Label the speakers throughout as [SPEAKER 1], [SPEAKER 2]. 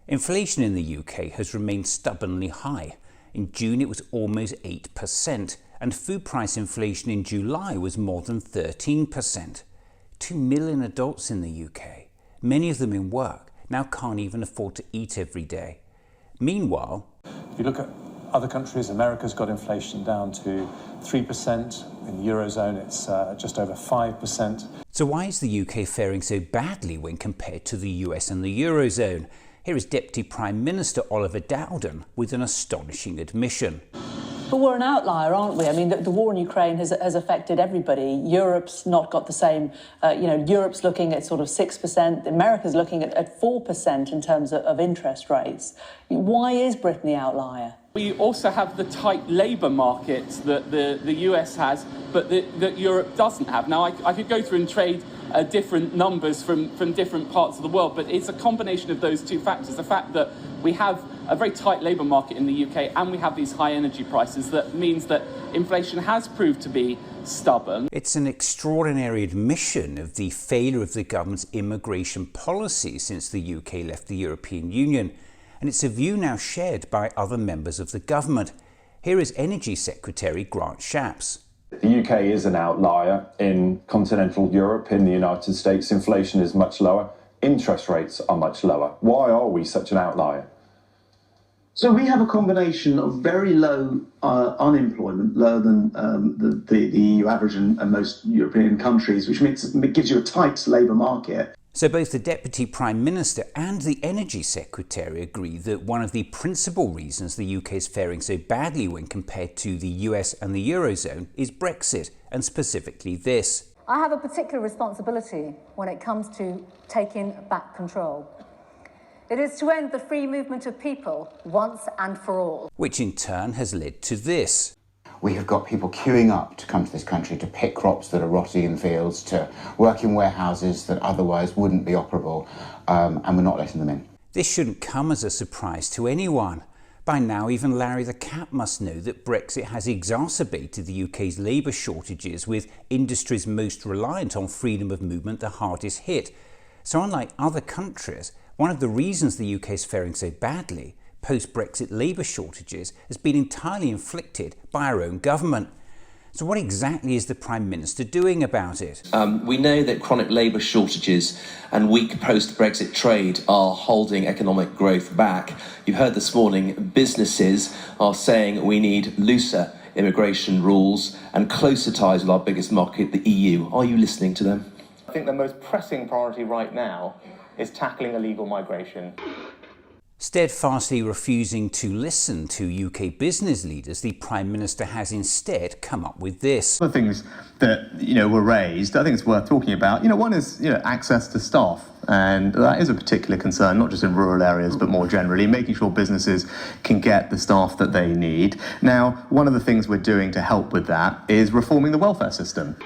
[SPEAKER 1] Inflation in the UK has remained stubbornly high. In June it was almost 8%, and food price inflation in July was more than 13%. 2 million adults in the UK, many of them in work, now can't even afford to eat every day. Meanwhile,
[SPEAKER 2] if you look at other countries, America's got inflation down to 3%. In the Eurozone, it's just over 5%.
[SPEAKER 1] So why is the UK faring so badly when compared to the US and the Eurozone? Here is Deputy Prime Minister Oliver Dowden with an astonishing admission.
[SPEAKER 3] But we're an outlier, aren't we? I mean, the war in Ukraine has affected everybody. Europe's not got the same, Europe's looking at sort of 6%. America's looking at 4% in terms of interest rates. Why is Britain the outlier?
[SPEAKER 4] We also have the tight labour market that the US has, but that Europe doesn't have. Now, I could go through and trade different numbers from different parts of the world, but it's a combination of those two factors. The fact that we have a very tight labour market in the UK and we have these high energy prices, that means that inflation has proved to be stubborn.
[SPEAKER 1] It's an extraordinary admission of the failure of the government's immigration policy since the UK left the European Union, and it's a view now shared by other members of the government. Here is Energy Secretary Grant Shapps.
[SPEAKER 5] The UK is an outlier. In continental Europe, in the United States, inflation is much lower. Interest rates are much lower. Why are we such an outlier?
[SPEAKER 6] So we have a combination of very low unemployment, lower than the EU average and most European countries, which means it gives you a tight labour market.
[SPEAKER 1] So both the Deputy Prime Minister and the Energy Secretary agree that one of the principal reasons the UK is faring so badly when compared to the US and the Eurozone is Brexit, and specifically this.
[SPEAKER 7] I have a particular responsibility when it comes to taking back control. It is to end the free movement of people once and for all.
[SPEAKER 1] Which in turn has led to this.
[SPEAKER 8] We have got people queuing up to come to this country to pick crops that are rotting in fields, to work in warehouses that otherwise wouldn't be operable, and we're not letting them in.
[SPEAKER 1] This shouldn't come as a surprise to anyone. By now, even Larry the Cat must know that Brexit has exacerbated the UK's labour shortages, with industries most reliant on freedom of movement the hardest hit. So unlike other countries, one of the reasons the UK is faring so badly, post-Brexit labour shortages, has been entirely inflicted by our own government. So what exactly is the Prime Minister doing about it?
[SPEAKER 9] We know that chronic labour shortages and weak post-Brexit trade are holding economic growth back. You've heard this morning businesses are saying we need looser immigration rules and closer ties with our biggest market, the EU. Are you listening to them?
[SPEAKER 10] I think the most pressing priority right now is tackling illegal migration.
[SPEAKER 1] Steadfastly refusing to listen to UK business leaders, the Prime Minister has instead come up with this.
[SPEAKER 11] The things that were raised, I think it's worth talking about. One is access to staff, and that is a particular concern, not just in rural areas but more generally, making sure businesses can get the staff that they need. Now, one of the things we're doing to help with that is reforming the welfare system.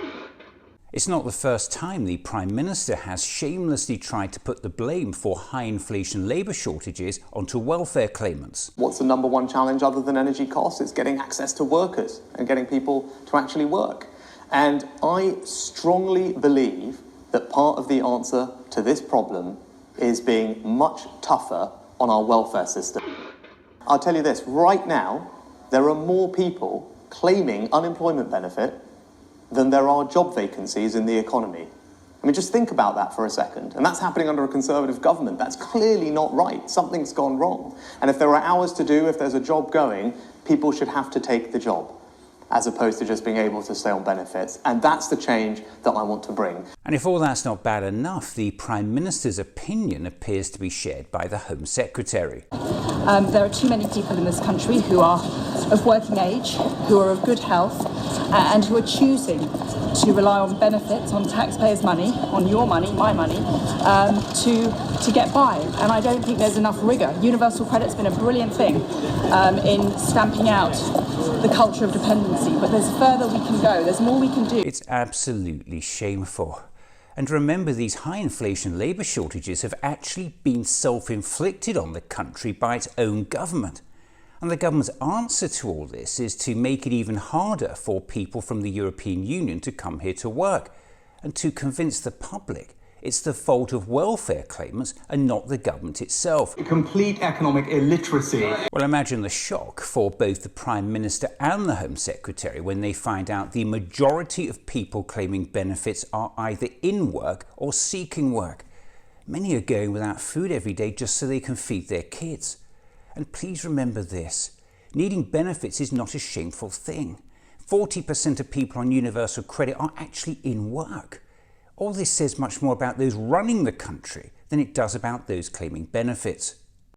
[SPEAKER 1] It's not the first time the Prime Minister has shamelessly tried to put the blame for high inflation labour shortages onto welfare claimants.
[SPEAKER 10] What's the number one challenge other than energy costs? It's getting access to workers and getting people to actually work. And I strongly believe that part of the answer to this problem is being much tougher on our welfare system. I'll tell you this, right now, there are more people claiming unemployment benefit than there are job vacancies in the economy. I mean, just think about that for a second. And that's happening under a Conservative government. That's clearly not right. Something's gone wrong. And if there are hours to do, if there's a job going, people should have to take the job, as opposed to just being able to stay on benefits. And that's the change that I want to bring.
[SPEAKER 1] And if all that's not bad enough, the Prime Minister's opinion appears to be shared by the Home Secretary.
[SPEAKER 12] There are too many people in this country who are of working age, who are of good health, and who are choosing to rely on benefits, on taxpayers' money, on your money, my money, to get by. And I don't think there's enough rigour. Universal credit's been a brilliant thing in stamping out the culture of dependency, but there's further we can go, there's more we can do.
[SPEAKER 1] It's absolutely shameful. And remember, these high inflation labour shortages have actually been self-inflicted on the country by its own government. And the government's answer to all this is to make it even harder for people from the European Union to come here to work, and to convince the public It's the fault of welfare claimants and not the government itself.
[SPEAKER 13] Complete economic illiteracy.
[SPEAKER 1] Well, imagine the shock for both the Prime Minister and the Home Secretary when they find out the majority of people claiming benefits are either in work or seeking work. Many are going without food every day just so they can feed their kids. And please remember this, needing benefits is not a shameful thing. 40% of people on universal credit are actually in work. All this says much more about those running the country than it does about those claiming benefits.